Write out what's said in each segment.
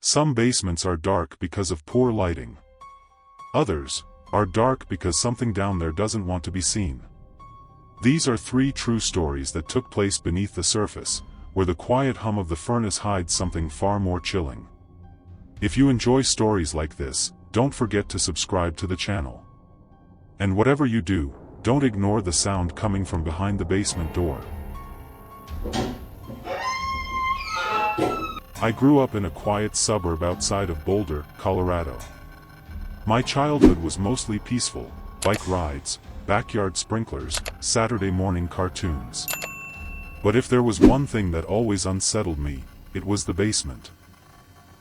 Some basements are dark because of poor lighting. Others are dark because something down there doesn't want to be seen. These are three true stories that took place beneath the surface, where the quiet hum of the furnace hides something far more chilling. If you enjoy stories like this, don't forget to subscribe to the channel. And whatever you do, don't ignore the sound coming from behind the basement door. I grew up in a quiet suburb outside of Boulder, Colorado. My childhood was mostly peaceful: bike rides, backyard sprinklers, Saturday morning cartoons. But if there was one thing that always unsettled me, it was the basement.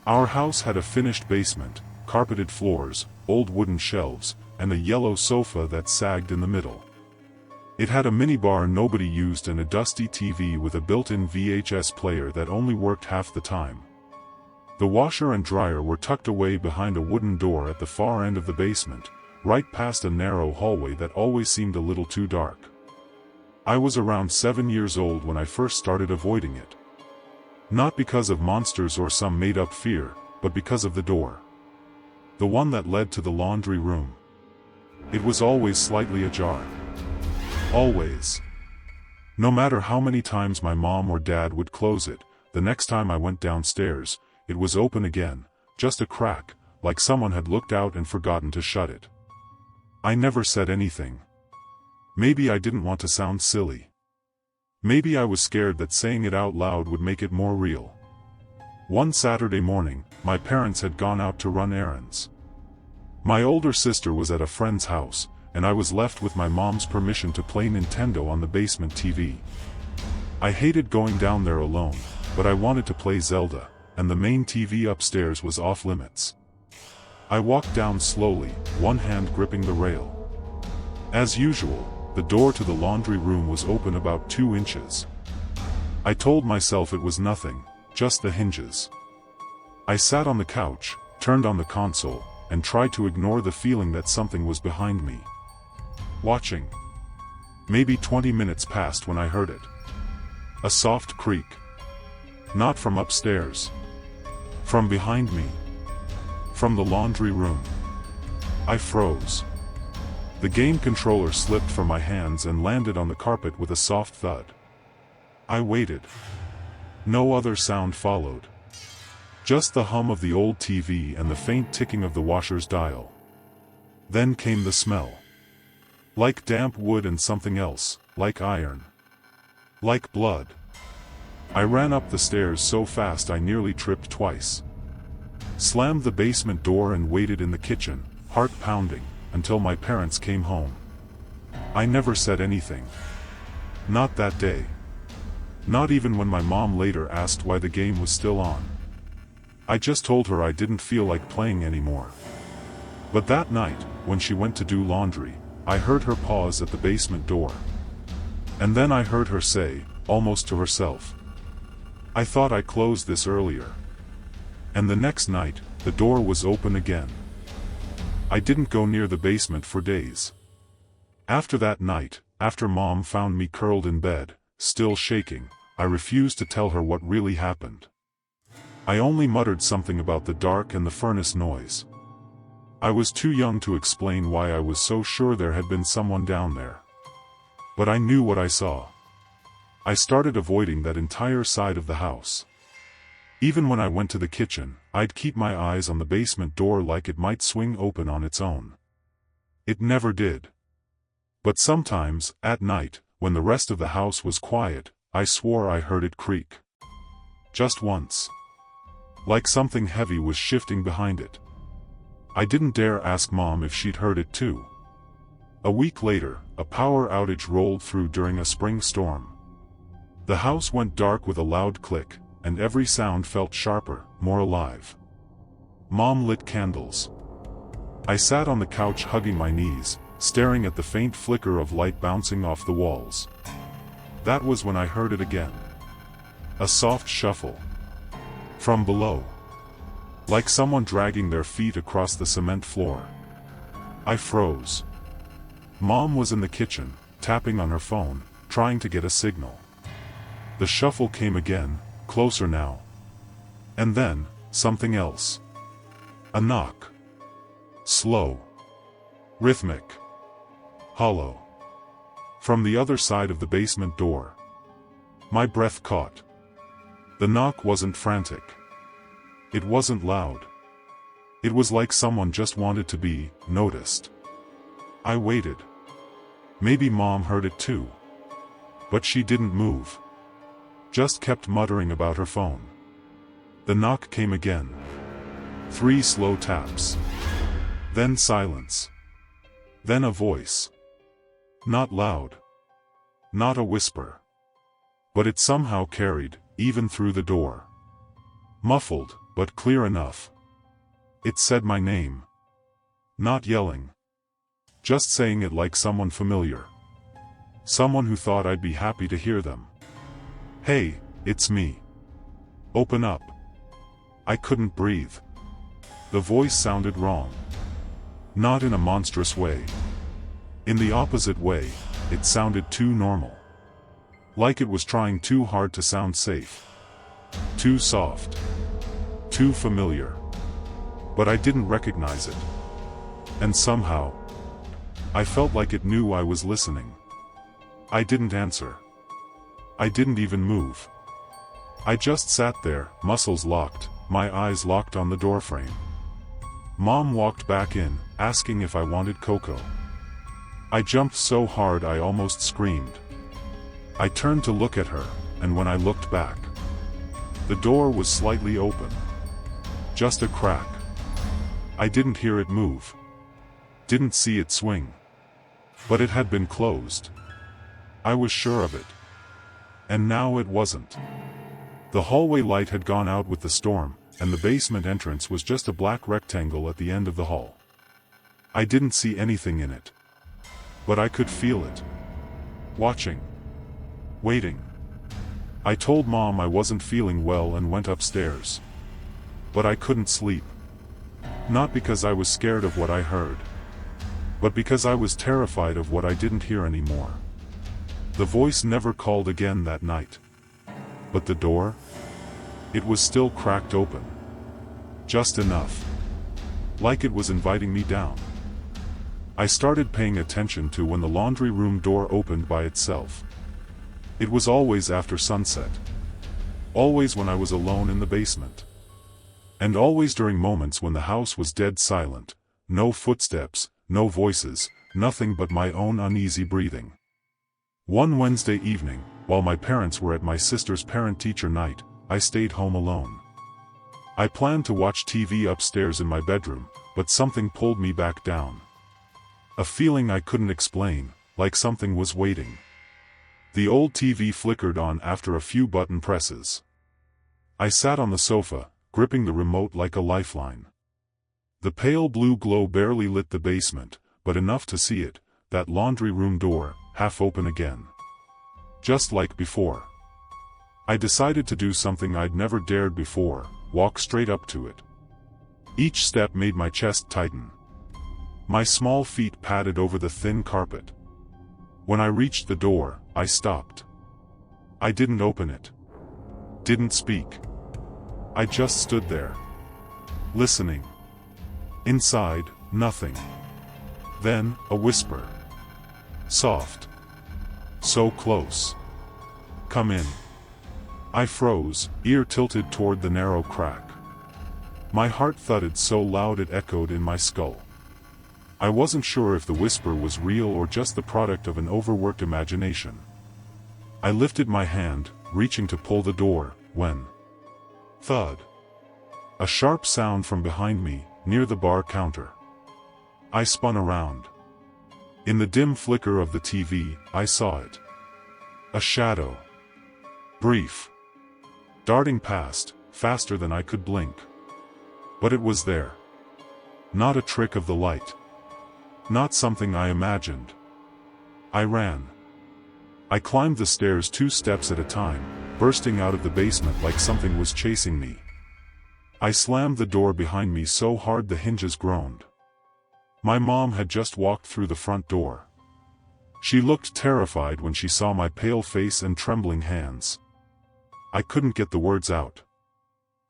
Our house had a finished basement, carpeted floors, old wooden shelves, and a yellow sofa that sagged in the middle. It had a minibar nobody used and a dusty TV with a built-in VHS player that only worked half the time. The washer and dryer were tucked away behind a wooden door at the far end of the basement, right past a narrow hallway that always seemed a little too dark. I was around 7 years old when I first started avoiding it. Not because of monsters or some made-up fear, but because of the door. The one that led to the laundry room. It was always slightly ajar. Always. No matter how many times my mom or dad would close it, the next time I went downstairs, it was open again, just a crack, like someone had looked out and forgotten to shut it. I never said anything. Maybe I didn't want to sound silly. Maybe I was scared that saying it out loud would make it more real. One Saturday morning, my parents had gone out to run errands. My older sister was at a friend's house, and I was left with my mom's permission to play Nintendo on the basement TV. I hated going down there alone, but I wanted to play Zelda, and the main TV upstairs was off limits. I walked down slowly, one hand gripping the rail. As usual, the door to the laundry room was open about 2 inches. I told myself it was nothing, just the hinges. I sat on the couch, turned on the console, and tried to ignore the feeling that something was behind me, watching. Maybe 20 minutes passed when I heard it. A soft creak. Not from upstairs. From behind me. From the laundry room. I froze. The game controller slipped from my hands and landed on the carpet with a soft thud. I waited. No other sound followed. Just the hum of the old TV and the faint ticking of the washer's dial. Then came the smell. Like damp wood and something else, like iron. Like blood. I ran up the stairs so fast I nearly tripped twice. Slammed the basement door and waited in the kitchen, heart pounding, until my parents came home. I never said anything. Not that day. Not even when my mom later asked why the game was still on. I just told her I didn't feel like playing anymore. But that night, when she went to do laundry, I heard her pause at the basement door. And then I heard her say, almost to herself, "I thought I closed this earlier." And the next night, the door was open again. I didn't go near the basement for days. After that night, after Mom found me curled in bed, still shaking, I refused to tell her what really happened. I only muttered something about the dark and the furnace noise. I was too young to explain why I was so sure there had been someone down there. But I knew what I saw. I started avoiding that entire side of the house. Even when I went to the kitchen, I'd keep my eyes on the basement door like it might swing open on its own. It never did. But sometimes, at night, when the rest of the house was quiet, I swore I heard it creak. Just once. Like something heavy was shifting behind it. I didn't dare ask Mom if she'd heard it too. A week later, a power outage rolled through during a spring storm. The house went dark with a loud click, and every sound felt sharper, more alive. Mom lit candles. I sat on the couch hugging my knees, staring at the faint flicker of light bouncing off the walls. That was when I heard it again. A soft shuffle. From below. Like someone dragging their feet across the cement floor. I froze. Mom was in the kitchen, tapping on her phone, trying to get a signal. The shuffle came again, closer now. And then, something else. A knock. Slow. Rhythmic. Hollow. From the other side of the basement door. My breath caught. The knock wasn't frantic. It wasn't loud. It was like someone just wanted to be noticed. I waited. Maybe Mom heard it too. But she didn't move. Just kept muttering about her phone. The knock came again. 3 slow taps. Then silence. Then a voice. Not loud. Not a whisper. But it somehow carried, even through the door. Muffled, but clear enough. It said my name. Not yelling. Just saying it like someone familiar. Someone who thought I'd be happy to hear them. Hey, it's me. Open up. I couldn't breathe. The voice sounded wrong. Not in a monstrous way. In the opposite way, it sounded too normal. Like it was trying too hard to sound safe. Too soft. Too familiar. But I didn't recognize it. And somehow, I felt like it knew I was listening. I didn't answer. I didn't even move. I just sat there, muscles locked, my eyes locked on the doorframe. Mom walked back in, asking if I wanted cocoa. I jumped so hard I almost screamed. I turned to look at her, and when I looked back, the door was slightly open. Just a crack. I didn't hear it move. Didn't see it swing. But it had been closed. I was sure of it. And now it wasn't. The hallway light had gone out with the storm, and the basement entrance was just a black rectangle at the end of the hall. I didn't see anything in it. But I could feel it. Watching. Waiting. I told Mom I wasn't feeling well and went upstairs. But I couldn't sleep. Not because I was scared of what I heard. But because I was terrified of what I didn't hear anymore. The voice never called again that night. But the door? It was still cracked open. Just enough. Like it was inviting me down. I started paying attention to when the laundry room door opened by itself. It was always after sunset. Always when I was alone in the basement. And always during moments when the house was dead silent. No footsteps, no voices, nothing but my own uneasy breathing. One Wednesday evening, while my parents were at my sister's parent-teacher night, I stayed home alone. I planned to watch TV upstairs in my bedroom, but something pulled me back down. A feeling I couldn't explain, like something was waiting. The old TV flickered on after a few button presses. I sat on the sofa, gripping the remote like a lifeline. The pale blue glow barely lit the basement, but enough to see it, that laundry room door, half open again. Just like before. I decided to do something I'd never dared before, walk straight up to it. Each step made my chest tighten. My small feet padded over the thin carpet. When I reached the door, I stopped. I didn't open it. Didn't speak. I just stood there. Listening. Inside, nothing. Then, a whisper. Soft. So close. Come in. I froze, ear tilted toward the narrow crack. My heart thudded so loud it echoed in my skull. I wasn't sure if the whisper was real or just the product of an overworked imagination. I lifted my hand, reaching to pull the door, when... thud. A sharp sound from behind me, near the bar counter. I spun around. In the dim flicker of the TV, I saw it. A shadow. Brief. Darting past, faster than I could blink. But it was there. Not a trick of the light. Not something I imagined. I ran. I climbed the stairs 2 steps at a time, bursting out of the basement like something was chasing me. I slammed the door behind me so hard the hinges groaned. My mom had just walked through the front door. She looked terrified when she saw my pale face and trembling hands. I couldn't get the words out.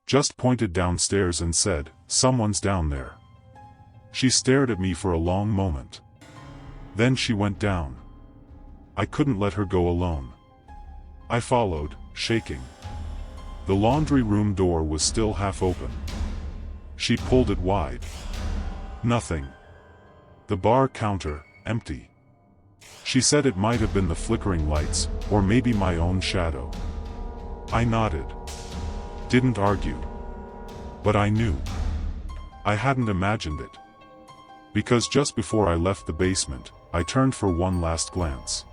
just pointed downstairs and said, "Someone's down there." She stared at me for a long moment. Then she went down. I couldn't let her go alone. I followed, shaking. The laundry room door was still half open. She pulled it wide. Nothing. The bar counter, empty. She said it might have been the flickering lights, or maybe my own shadow. I nodded. Didn't argue. But I knew. I hadn't imagined it. Because just before I left the basement, I turned for one last glance.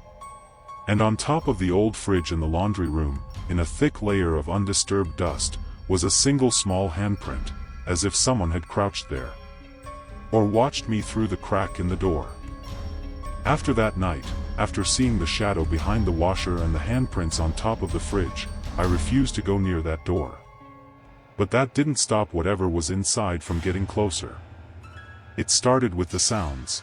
And on top of the old fridge in the laundry room, in a thick layer of undisturbed dust, was a single small handprint, as if someone had crouched there. Or watched me through the crack in the door. After that night, after seeing the shadow behind the washer and the handprints on top of the fridge, I refused to go near that door. But that didn't stop whatever was inside from getting closer. It started with the sounds.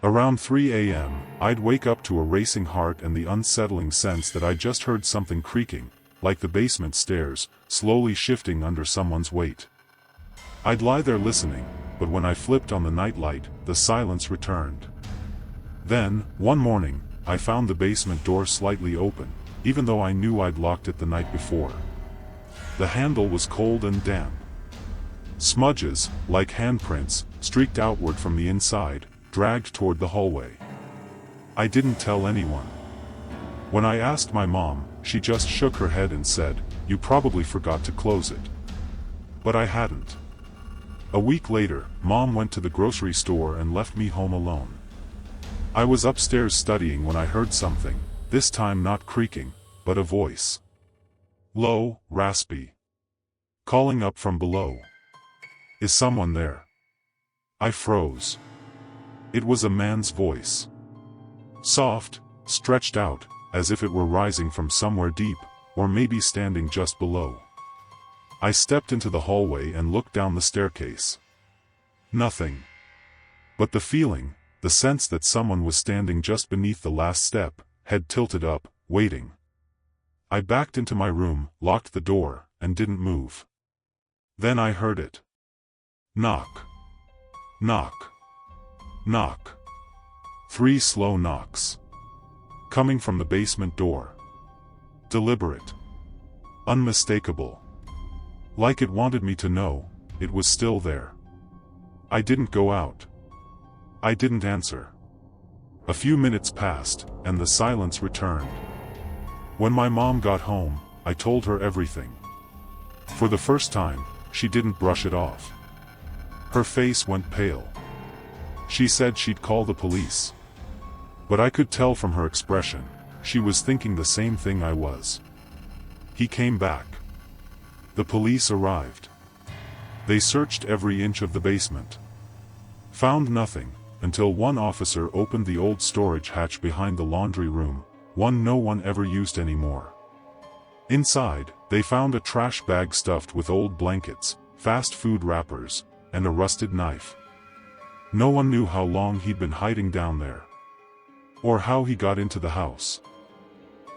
Around 3 a.m., I'd wake up to a racing heart and the unsettling sense that I just heard something creaking, like the basement stairs, slowly shifting under someone's weight. I'd lie there listening, but when I flipped on the nightlight, the silence returned. Then, one morning, I found the basement door slightly open, even though I knew I'd locked it the night before. The handle was cold and damp. Smudges, like handprints, streaked outward from the inside, dragged toward the hallway. I didn't tell anyone. When I asked my mom, she just shook her head and said, "You probably forgot to close it." But I hadn't. A week later, Mom went to the grocery store and left me home alone. I was upstairs studying when I heard something, this time not creaking, but a voice. Low, raspy. Calling up from below. "Is someone there?" I froze. It was a man's voice. Soft, stretched out, as if it were rising from somewhere deep, or maybe standing just below. I stepped into the hallway and looked down the staircase. Nothing. But the feeling, the sense that someone was standing just beneath the last step, head tilted up, waiting. I backed into my room, locked the door, and didn't move. Then I heard it. Knock. Knock. Knock. 3 slow knocks. Coming from the basement door. Deliberate. Unmistakable. Like it wanted me to know, it was still there. I didn't go out. I didn't answer. A few minutes passed, and the silence returned. When my mom got home, I told her everything. For the first time, she didn't brush it off. Her face went pale. She said she'd call the police. But I could tell from her expression, she was thinking the same thing I was. He came back. The police arrived. They searched every inch of the basement. Found nothing, until one officer opened the old storage hatch behind the laundry room, one no one ever used anymore. Inside, they found a trash bag stuffed with old blankets, fast food wrappers, and a rusted knife. No one knew how long he'd been hiding down there. Or how he got into the house.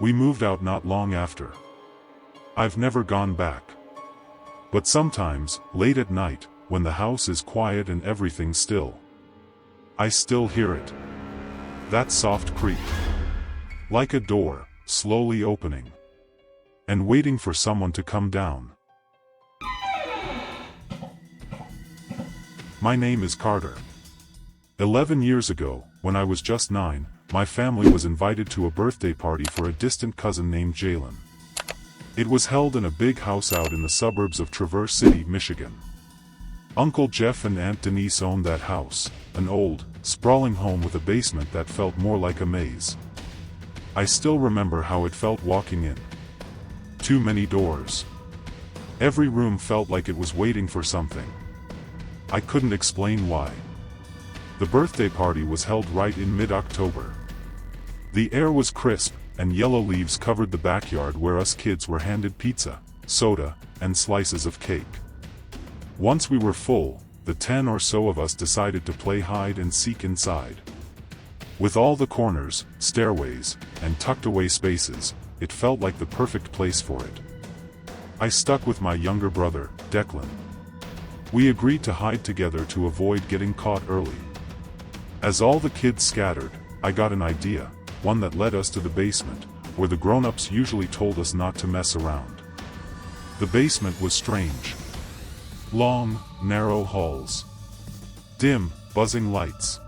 We moved out not long after. I've never gone back. But sometimes, late at night, when the house is quiet and everything's still, I still hear it. That soft creak. Like a door, slowly opening. And waiting for someone to come down. My name is Carter. 11 years ago, when I was just 9, my family was invited to a birthday party for a distant cousin named Jalen. It was held in a big house out in the suburbs of Traverse City, Michigan. Uncle Jeff and Aunt Denise owned that house, an old, sprawling home with a basement that felt more like a maze. I still remember how it felt walking in. Too many doors. Every room felt like it was waiting for something. I couldn't explain why. The birthday party was held right in mid-October. The air was crisp, and yellow leaves covered the backyard where us kids were handed pizza, soda, and slices of cake. Once we were full, the 10 or so of us decided to play hide and seek inside. With all the corners, stairways, and tucked-away spaces, it felt like the perfect place for it. I stuck with my younger brother, Declan. We agreed to hide together to avoid getting caught early. As all the kids scattered, I got an idea, one that led us to the basement, where the grown-ups usually told us not to mess around. The basement was strange. Long, narrow halls. Dim, buzzing lights.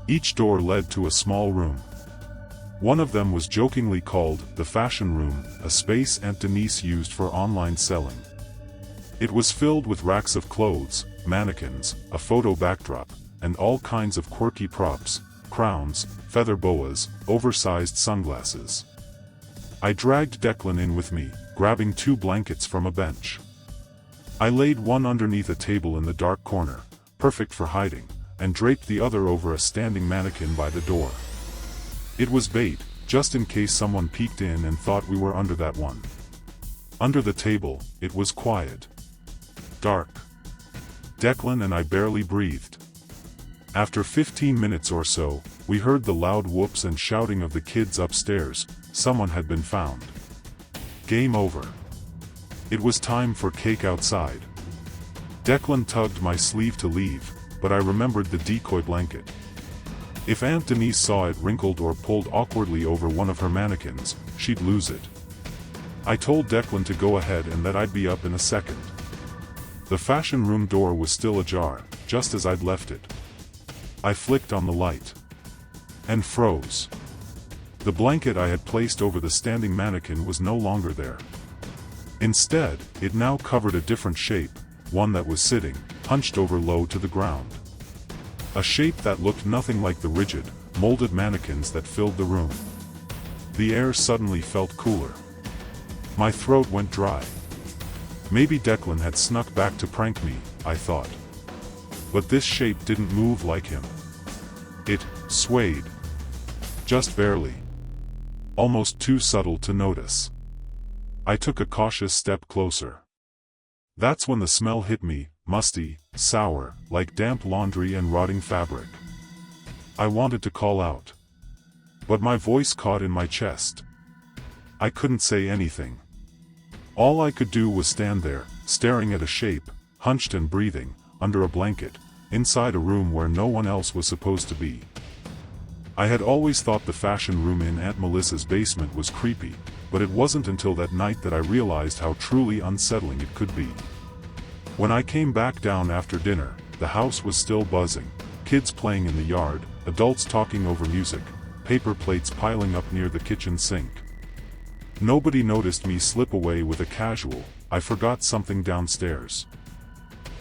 Each door led to a small room. One of them was jokingly called the fashion room, a space Aunt Denise used for online selling. It was filled with racks of clothes, mannequins, a photo backdrop, and all kinds of quirky props, crowns, feather boas, oversized sunglasses. I dragged Declan in with me, grabbing 2 blankets from a bench. I laid one underneath a table in the dark corner, perfect for hiding, and draped the other over a standing mannequin by the door. It was bait, just in case someone peeked in and thought we were under that one. Under the table, it was quiet. Dark. Declan and I barely breathed. After 15 minutes or so, we heard the loud whoops and shouting of the kids upstairs. Someone had been found. Game over. It was time for cake outside. Declan tugged my sleeve to leave, but I remembered the decoy blanket. If Aunt Denise saw it wrinkled or pulled awkwardly over one of her mannequins, she'd lose it. I told Declan to go ahead and that I'd be up in a second. The fashion room door was still ajar, just as I'd left it. I flicked on the light. And froze. The blanket I had placed over the standing mannequin was no longer there. Instead, it now covered a different shape, one that was sitting, hunched over low to the ground. A shape that looked nothing like the rigid, molded mannequins that filled the room. The air suddenly felt cooler. My throat went dry. Maybe Declan had snuck back to prank me, I thought. But this shape didn't move like him. It swayed. Just barely. Almost too subtle to notice. I took a cautious step closer. That's when the smell hit me, musty, sour, like damp laundry and rotting fabric. I wanted to call out. But my voice caught in my chest. I couldn't say anything. All I could do was stand there, staring at a shape, hunched and breathing, under a blanket, inside a room where no one else was supposed to be. I had always thought the fashion room in Aunt Melissa's basement was creepy, but it wasn't until that night that I realized how truly unsettling it could be. When I came back down after dinner, the house was still buzzing, kids playing in the yard, adults talking over music, paper plates piling up near the kitchen sink. Nobody noticed me slip away with a casual, "I forgot something downstairs."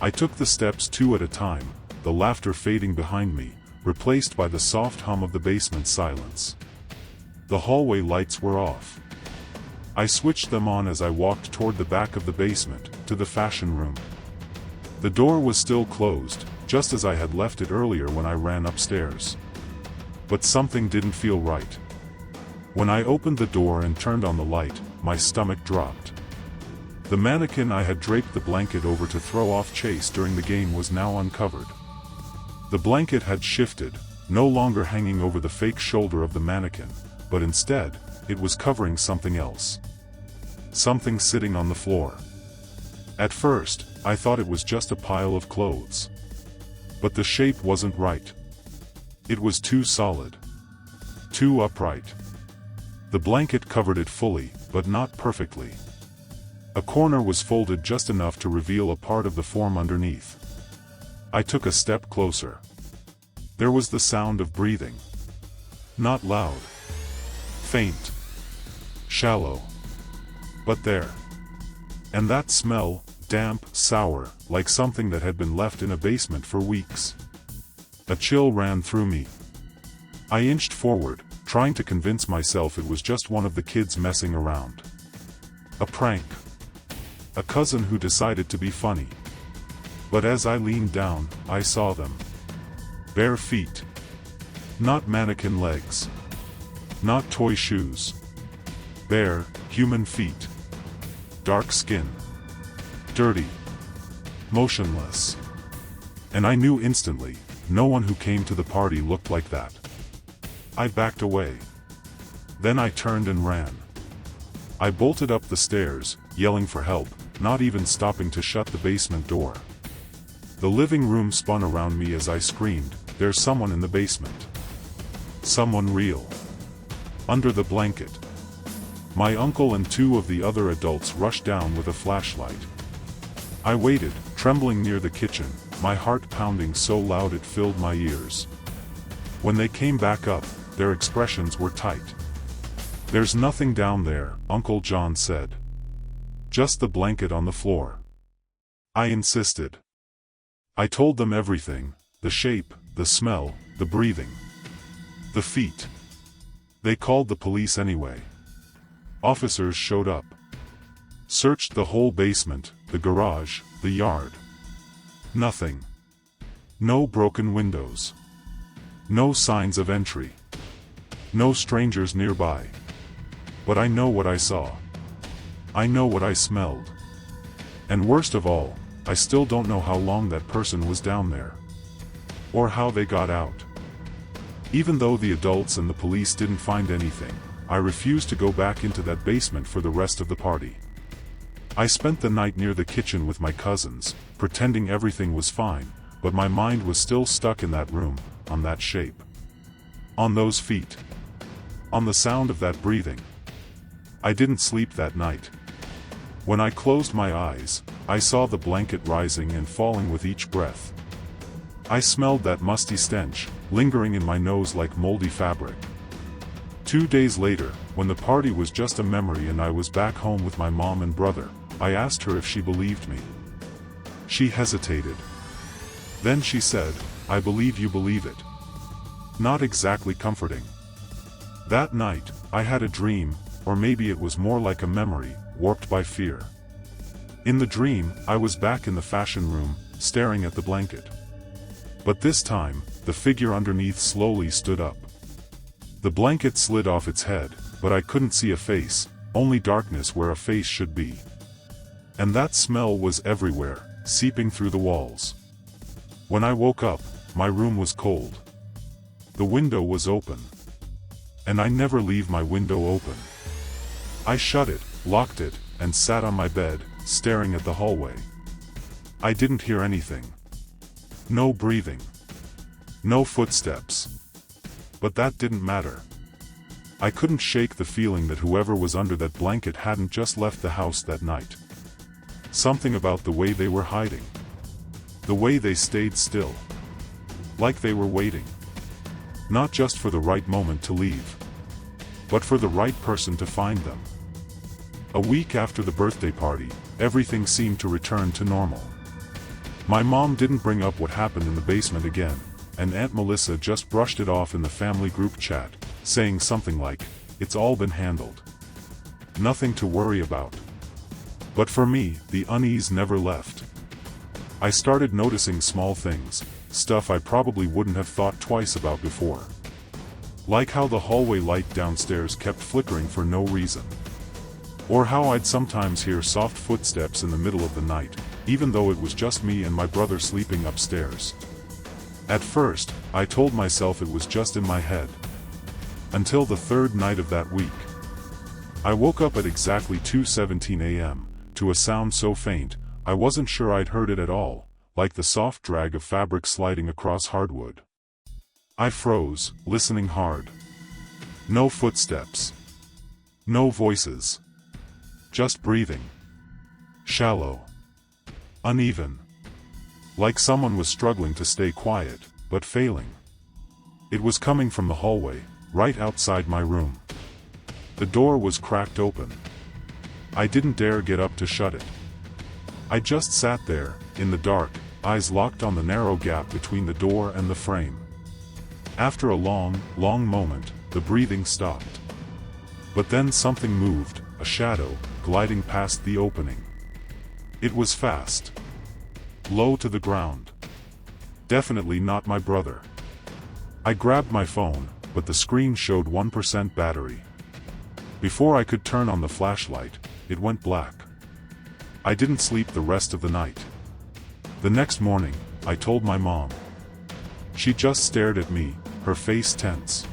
I took the steps 2 at a time, the laughter fading behind me, replaced by the soft hum of the basement silence. The hallway lights were off. I switched them on as I walked toward the back of the basement, to the fashion room. The door was still closed, just as I had left it earlier when I ran upstairs. But something didn't feel right. When I opened the door and turned on the light, my stomach dropped. The mannequin I had draped the blanket over to throw off Chase during the game was now uncovered. The blanket had shifted, no longer hanging over the fake shoulder of the mannequin, but instead, it was covering something else. Something sitting on the floor. At first, I thought it was just a pile of clothes. But the shape wasn't right. It was too solid. Too upright. The blanket covered it fully, but not perfectly. A corner was folded just enough to reveal a part of the form underneath. I took a step closer. There was the sound of breathing. Not loud. Faint. Shallow. But there. And that smell, damp, sour, like something that had been left in a basement for weeks. A chill ran through me. I inched forward, trying to convince myself it was just one of the kids messing around. A prank. A cousin who decided to be funny. But as I leaned down, I saw them. Bare feet. Not mannequin legs. Not toy shoes. Bare, human feet. Dark skin. Dirty. Motionless. And I knew instantly, no one who came to the party looked like that. I backed away. Then I turned and ran. I bolted up the stairs, yelling for help, not even stopping to shut the basement door. The living room spun around me as I screamed, "There's someone in the basement. Someone real. Under the blanket." My uncle and two of the other adults rushed down with a flashlight. I waited, trembling near the kitchen, my heart pounding so loud it filled my ears. When they came back up, their expressions were tight. "There's nothing down there," Uncle John said. "Just the blanket on the floor." I insisted. I told them everything, the shape, the smell, the breathing. The feet. They called the police anyway. Officers showed up. Searched the whole basement, the garage, the yard. Nothing. No broken windows. No signs of entry. No strangers nearby. But I know what I saw. I know what I smelled. And worst of all, I still don't know how long that person was down there. Or how they got out. Even though the adults and the police didn't find anything, I refused to go back into that basement for the rest of the party. I spent the night near the kitchen with my cousins, pretending everything was fine, but my mind was still stuck in that room, on that shape. On those feet. On the sound of that breathing. I didn't sleep that night. When I closed my eyes, I saw the blanket rising and falling with each breath. I smelled that musty stench, lingering in my nose like moldy fabric. 2 days later, when the party was just a memory and I was back home with my mom and brother, I asked her if she believed me. She hesitated. Then she said, "I believe you believe it." Not exactly comforting. That night, I had a dream, or maybe it was more like a memory, warped by fear. In the dream, I was back in the fashion room, staring at the blanket. But this time, the figure underneath slowly stood up. The blanket slid off its head, but I couldn't see a face, only darkness where a face should be. And that smell was everywhere, seeping through the walls. When I woke up, my room was cold. The window was open. And I never leave my window open. I shut it, locked it, and sat on my bed, staring at the hallway. I didn't hear anything. No breathing. No footsteps. But that didn't matter. I couldn't shake the feeling that whoever was under that blanket hadn't just left the house that night. Something about the way they were hiding. The way they stayed still. Like they were waiting. Not just for the right moment to leave. But for the right person to find them. A week after the birthday party, everything seemed to return to normal. My mom didn't bring up what happened in the basement again, and Aunt Melissa just brushed it off in the family group chat, saying something like, "It's all been handled. Nothing to worry about." But for me, the unease never left. I started noticing small things, stuff I probably wouldn't have thought twice about before. Like how the hallway light downstairs kept flickering for no reason. Or how I'd sometimes hear soft footsteps in the middle of the night, even though it was just me and my brother sleeping upstairs. At first, I told myself it was just in my head. Until the third night of that week. I woke up at exactly 2:17 a.m., to a sound so faint, I wasn't sure I'd heard it at all, like the soft drag of fabric sliding across hardwood. I froze, listening hard. No footsteps. No voices. Just breathing. Shallow. Uneven. Like someone was struggling to stay quiet, but failing. It was coming from the hallway, right outside my room. The door was cracked open. I didn't dare get up to shut it. I just sat there, in the dark, eyes locked on the narrow gap between the door and the frame. After a long, long moment, the breathing stopped. But then something moved, a shadow, gliding past the opening. It was fast. Low to the ground. Definitely not my brother. I grabbed my phone, but the screen showed 1% battery. Before I could turn on the flashlight, it went black. I didn't sleep the rest of the night. The next morning, I told my mom. She just stared at me, her face tense.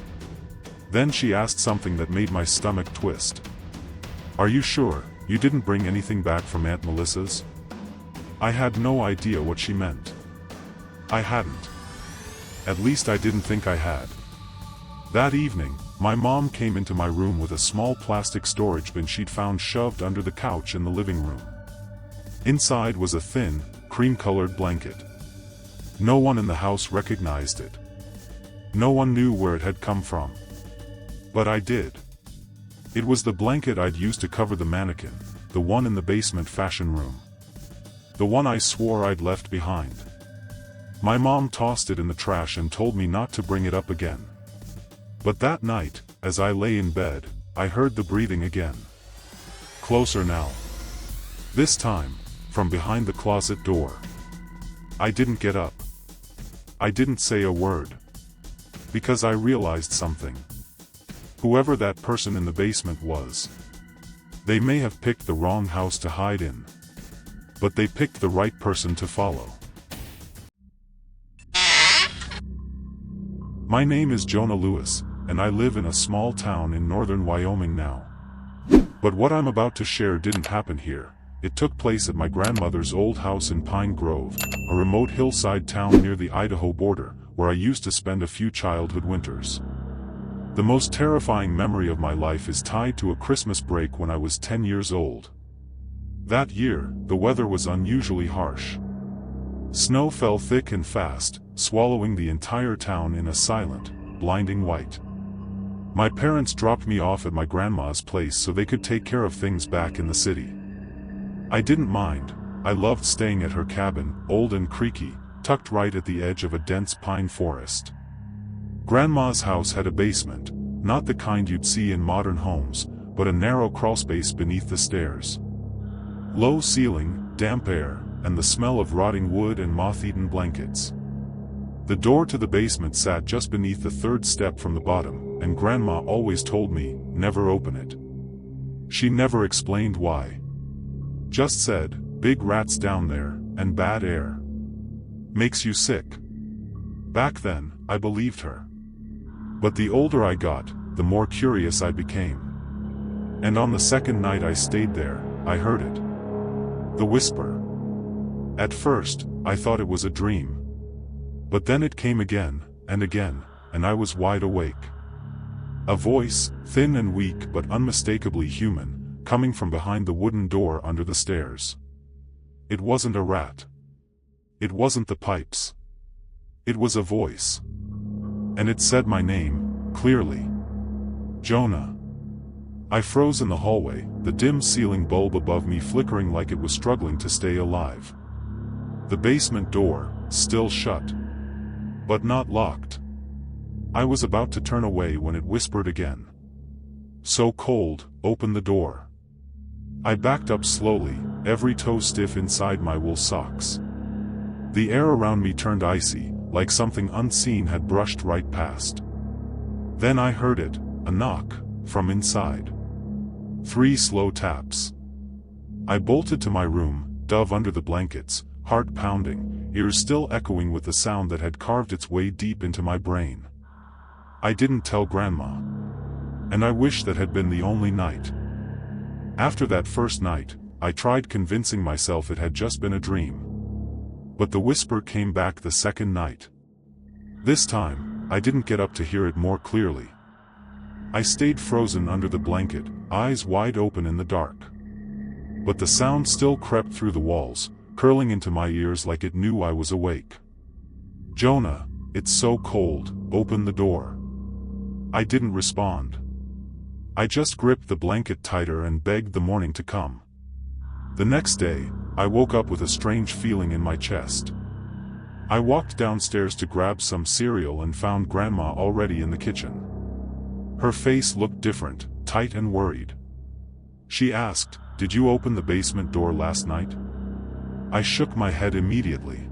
Then she asked something that made my stomach twist. "Are you sure "You didn't bring anything back from Aunt Melissa's?" I had no idea what she meant. I hadn't. At least I didn't think I had. That evening, my mom came into my room with a small plastic storage bin she'd found shoved under the couch in the living room. Inside was a thin, cream-colored blanket. No one in the house recognized it. No one knew where it had come from. But I did. It was the blanket I'd used to cover the mannequin, the one in the basement fashion room. The one I swore I'd left behind. My mom tossed it in the trash and told me not to bring it up again. But that night, as I lay in bed, I heard the breathing again. Closer now. This time, from behind the closet door. I didn't get up. I didn't say a word. Because I realized something. Whoever that person in the basement was. They may have picked the wrong house to hide in. But they picked the right person to follow. My name is Jonah Lewis, and I live in a small town in northern Wyoming now. But what I'm about to share didn't happen here. It took place at my grandmother's old house in Pine Grove, a remote hillside town near the Idaho border, where I used to spend a few childhood winters. The most terrifying memory of my life is tied to a Christmas break when I was 10 years old. That year, the weather was unusually harsh. Snow fell thick and fast, swallowing the entire town in a silent, blinding white. My parents dropped me off at my grandma's place so they could take care of things back in the city. I didn't mind. I loved staying at her cabin, old and creaky, tucked right at the edge of a dense pine forest. Grandma's house had a basement, not the kind you'd see in modern homes, but a narrow crawlspace beneath the stairs. Low ceiling, damp air, and the smell of rotting wood and moth-eaten blankets. The door to the basement sat just beneath the third step from the bottom, and Grandma always told me, never open it. She never explained why. Just said, big rats down there, and bad air. Makes you sick. Back then, I believed her. But the older I got, the more curious I became. And on the second night I stayed there, I heard it. The whisper. At first, I thought it was a dream. But then it came again, and I was wide awake. A voice, thin and weak but unmistakably human, coming from behind the wooden door under the stairs. It wasn't a rat. It wasn't the pipes. It was a voice. And it said my name, clearly. Jonah. I froze in the hallway, the dim ceiling bulb above me flickering like it was struggling to stay alive. The basement door, still shut. But not locked. I was about to turn away when it whispered again. So cold, open the door. I backed up slowly, every toe stiff inside my wool socks. The air around me turned icy, like something unseen had brushed right past. Then I heard it, a knock, from inside. 3 slow taps. I bolted to my room, dove under the blankets, heart pounding, ears still echoing with the sound that had carved its way deep into my brain. I didn't tell Grandma. And I wish that had been the only night. After that first night, I tried convincing myself it had just been a dream. But the whisper came back the second night. This time, I didn't get up to hear it more clearly. I stayed frozen under the blanket, eyes wide open in the dark. But the sound still crept through the walls, curling into my ears like it knew I was awake. Jonah, it's so cold, open the door. I didn't respond. I just gripped the blanket tighter and begged the morning to come. The next day, I woke up with a strange feeling in my chest. I walked downstairs to grab some cereal and found Grandma already in the kitchen. Her face looked different, tight and worried. She asked, "Did you open the basement door last night?" I shook my head immediately.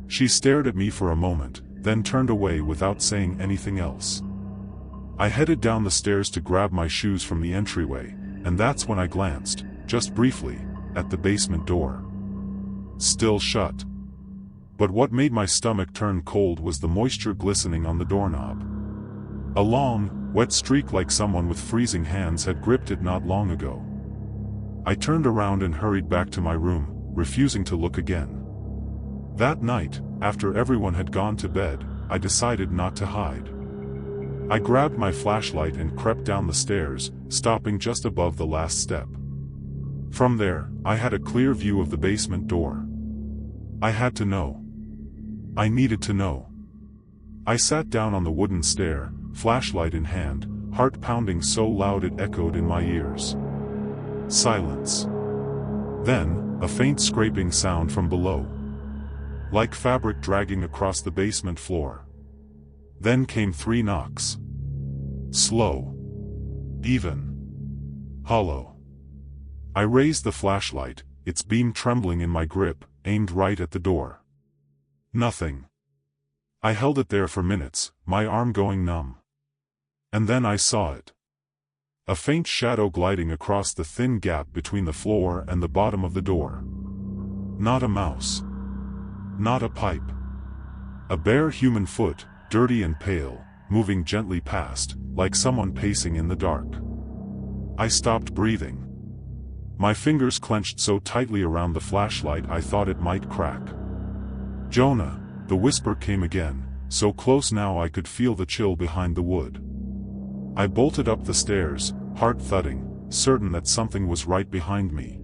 She stared at me for a moment, then turned away without saying anything else. I headed down the stairs to grab my shoes from the entryway, and that's when I glanced, just briefly, at the basement door. Still shut. But what made my stomach turn cold was the moisture glistening on the doorknob. A long, wet streak like someone with freezing hands had gripped it not long ago. I turned around and hurried back to my room, refusing to look again. That night, after everyone had gone to bed, I decided not to hide. I grabbed my flashlight and crept down the stairs, stopping just above the last step. From there, I had a clear view of the basement door. I had to know. I needed to know. I sat down on the wooden stair, flashlight in hand, heart pounding so loud it echoed in my ears. Silence. Then, a faint scraping sound from below. Like fabric dragging across the basement floor. Then came 3 knocks. Slow. Even. Hollow. I raised the flashlight, its beam trembling in my grip, aimed right at the door. Nothing. I held it there for minutes, my arm going numb. And then I saw it. A faint shadow gliding across the thin gap between the floor and the bottom of the door. Not a mouse. Not a pipe. A bare human foot, dirty and pale, moving gently past, like someone pacing in the dark. I stopped breathing. My fingers clenched so tightly around the flashlight I thought it might crack. "Jonah," the whisper came again, so close now I could feel the chill behind the wood. I bolted up the stairs, heart thudding, certain that something was right behind me.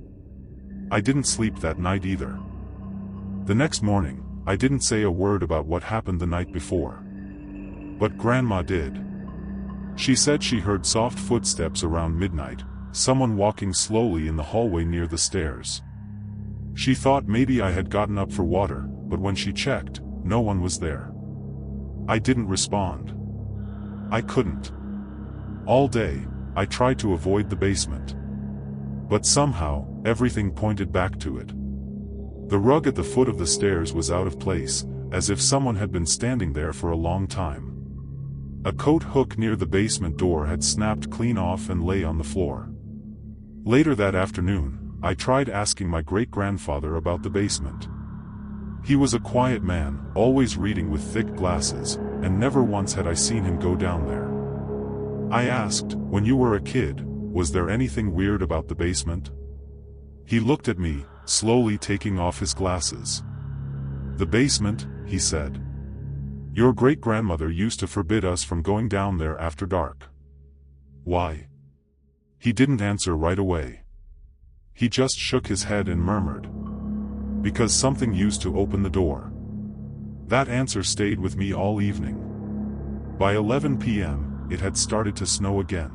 I didn't sleep that night either. The next morning, I didn't say a word about what happened the night before. But Grandma did. She said she heard soft footsteps around midnight, someone walking slowly in the hallway near the stairs. She thought maybe I had gotten up for water, but when she checked, no one was there. I didn't respond. I couldn't. All day, I tried to avoid the basement. But somehow, everything pointed back to it. The rug at the foot of the stairs was out of place, as if someone had been standing there for a long time. A coat hook near the basement door had snapped clean off and lay on the floor. Later that afternoon, I tried asking my great-grandfather about the basement. He was a quiet man, always reading with thick glasses, and never once had I seen him go down there. I asked, "When you were a kid, was there anything weird about the basement?" He looked at me, slowly taking off his glasses. "The basement," he said. "Your great-grandmother used to forbid us from going down there after dark." "Why?" He didn't answer right away. He just shook his head and murmured, "Because something used to open the door." That answer stayed with me all evening. By 11 p.m., it had started to snow again.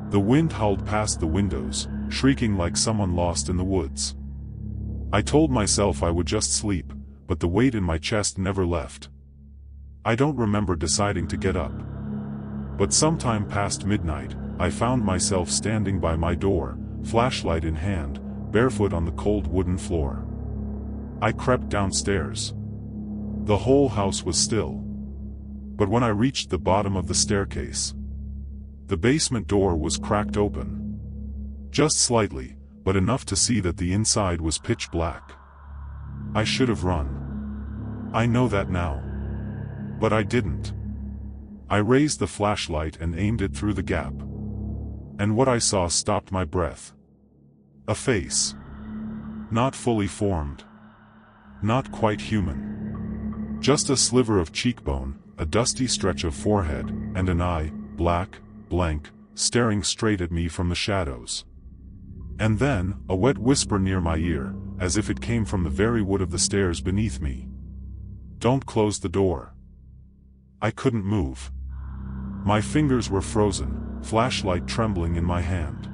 The wind howled past the windows, shrieking like someone lost in the woods. I told myself I would just sleep, but the weight in my chest never left. I don't remember deciding to get up. But sometime past midnight, I found myself standing by my door, flashlight in hand, barefoot on the cold wooden floor. I crept downstairs. The whole house was still. But when I reached the bottom of the staircase, the basement door was cracked open. Just slightly, but enough to see that the inside was pitch black. I should have run. I know that now. But I didn't. I raised the flashlight and aimed it through the gap. And what I saw stopped my breath. A face. Not fully formed. Not quite human. Just a sliver of cheekbone, a dusty stretch of forehead, and an eye, black, blank, staring straight at me from the shadows. And then, a wet whisper near my ear, as if it came from the very wood of the stairs beneath me. "Don't close the door." I couldn't move. My fingers were frozen, flashlight trembling in my hand.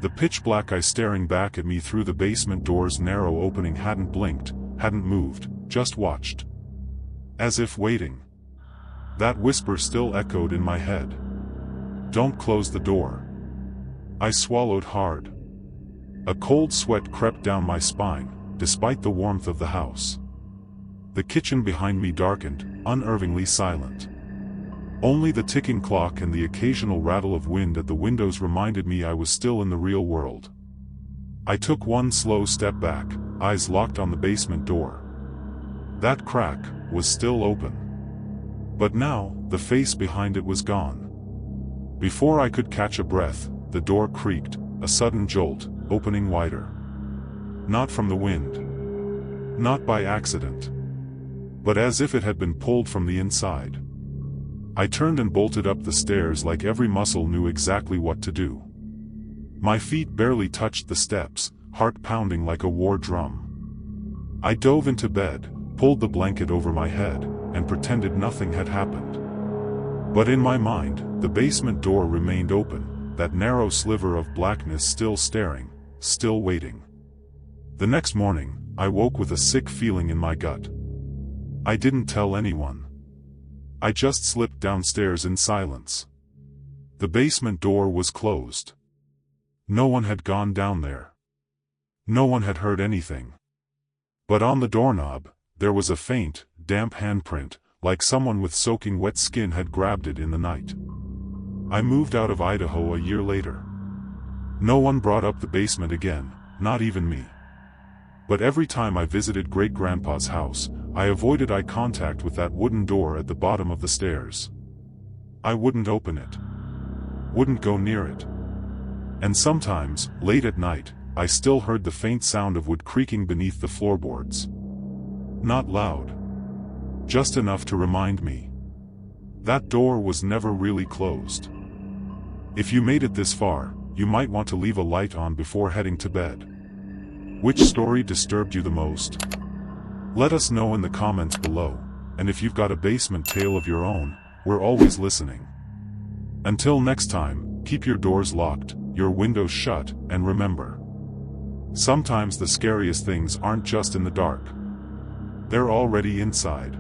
The pitch-black eye staring back at me through the basement door's narrow opening hadn't blinked, hadn't moved, just watched. As if waiting. That whisper still echoed in my head. "Don't close the door." I swallowed hard. A cold sweat crept down my spine, despite the warmth of the house. The kitchen behind me darkened, unnervingly silent. Only the ticking clock and the occasional rattle of wind at the windows reminded me I was still in the real world. I took one slow step back, eyes locked on the basement door. That crack was still open. But now, the face behind it was gone. Before I could catch a breath, the door creaked, a sudden jolt, opening wider. Not from the wind. Not by accident. But as if it had been pulled from the inside. I turned and bolted up the stairs like every muscle knew exactly what to do. My feet barely touched the steps, heart pounding like a war drum. I dove into bed, pulled the blanket over my head, and pretended nothing had happened. But in my mind, the basement door remained open, that narrow sliver of blackness still staring, still waiting. The next morning, I woke with a sick feeling in my gut. I didn't tell anyone. I just slipped downstairs in silence. The basement door was closed. No one had gone down there. No one had heard anything. But on the doorknob, there was a faint, damp handprint, like someone with soaking wet skin had grabbed it in the night. I moved out of Idaho a year later. No one brought up the basement again, not even me. But every time I visited Great-Grandpa's house, I avoided eye contact with that wooden door at the bottom of the stairs. I wouldn't open it. Wouldn't go near it. And sometimes, late at night, I still heard the faint sound of wood creaking beneath the floorboards. Not loud. Just enough to remind me. That door was never really closed. If you made it this far, you might want to leave a light on before heading to bed. Which story disturbed you the most? Let us know in the comments below, and if you've got a basement tale of your own, we're always listening. Until next time, keep your doors locked, your windows shut, and remember, sometimes the scariest things aren't just in the dark. They're already inside.